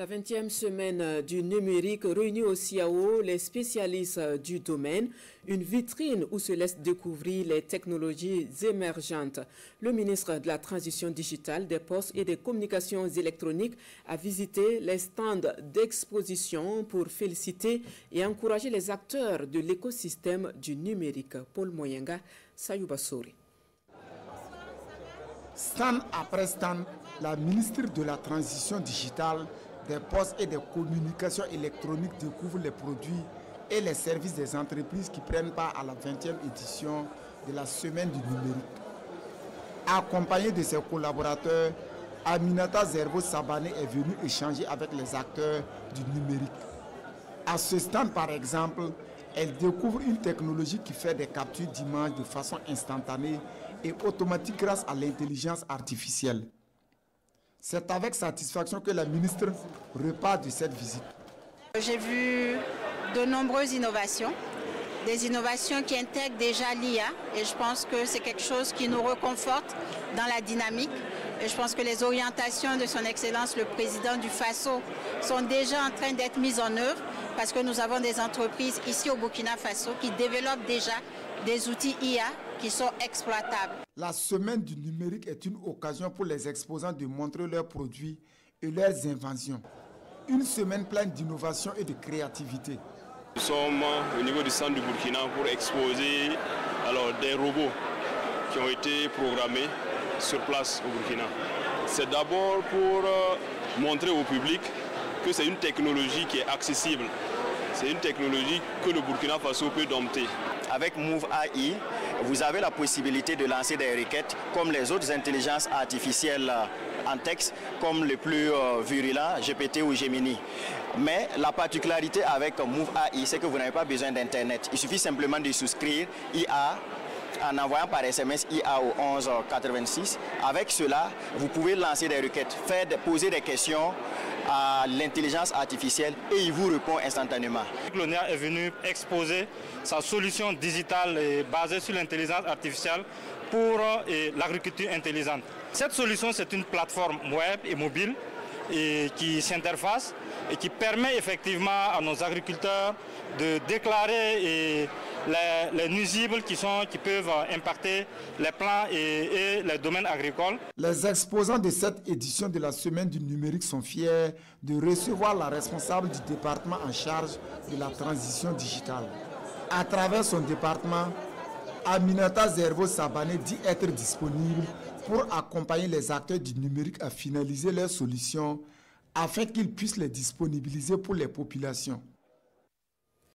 La 20e semaine du numérique réunit au CIAO les spécialistes du domaine, une vitrine où se laissent découvrir les technologies émergentes. Le ministre de la Transition digitale, des Postes et des Communications électroniques a visité les stands d'exposition pour féliciter et encourager les acteurs de l'écosystème du numérique. Paul Moyenga, Sayouba Sori. Stand après stand, la ministre de la Transition digitale, des Postes et des Communications électroniques découvre les produits et les services des entreprises qui prennent part à la 20e édition de la Semaine du numérique. Accompagnée de ses collaborateurs, Aminata Zerbo Sabané est venue échanger avec les acteurs du numérique. À ce stand, par exemple, elle découvre une technologie qui fait des captures d'images de façon instantanée et automatique grâce à l'intelligence artificielle. C'est avec satisfaction que la ministre repart de cette visite. J'ai vu de nombreuses innovations, des innovations qui intègrent déjà l'IA et je pense que c'est quelque chose qui nous reconforte dans la dynamique. Et je pense que les orientations de son Excellence le Président du Faso sont déjà en train d'être mises en œuvre parce que nous avons des entreprises ici au Burkina Faso qui développent déjà des outils IA qui sont exploitables. La Semaine du numérique est une occasion pour les exposants de montrer leurs produits et leurs inventions. Une semaine pleine d'innovation et de créativité. Nous sommes au niveau du centre du Burkina pour exposer des robots qui ont été programmés sur place au Burkina. C'est d'abord pour montrer au public que c'est une technologie qui est accessible. C'est une technologie que le Burkina Faso peut dompter. Avec Move AI, vous avez la possibilité de lancer des requêtes comme les autres intelligences artificielles en texte, comme les plus virulents, GPT ou Gemini. Mais la particularité avec Move AI, c'est que vous n'avez pas besoin d'Internet. Il suffit simplement de souscrire IA en envoyant par SMS IA au 1186. Avec cela, vous pouvez lancer des requêtes, poser des questions à l'intelligence artificielle et il vous répond instantanément. L'ONEA est venu exposer sa solution digitale basée sur l'intelligence artificielle pour l'agriculture intelligente. Cette solution, c'est une plateforme web et mobile qui s'interface et qui permet effectivement à nos agriculteurs de déclarer les nuisibles qui peuvent impacter les plants et les domaines agricoles. Les exposants de cette édition de la Semaine du numérique sont fiers de recevoir la responsable du département en charge de la transition digitale. À travers son département, Aminata Zerbo Sabané dit être disponible pour accompagner les acteurs du numérique à finaliser leurs solutions afin qu'ils puissent les disponibiliser pour les populations.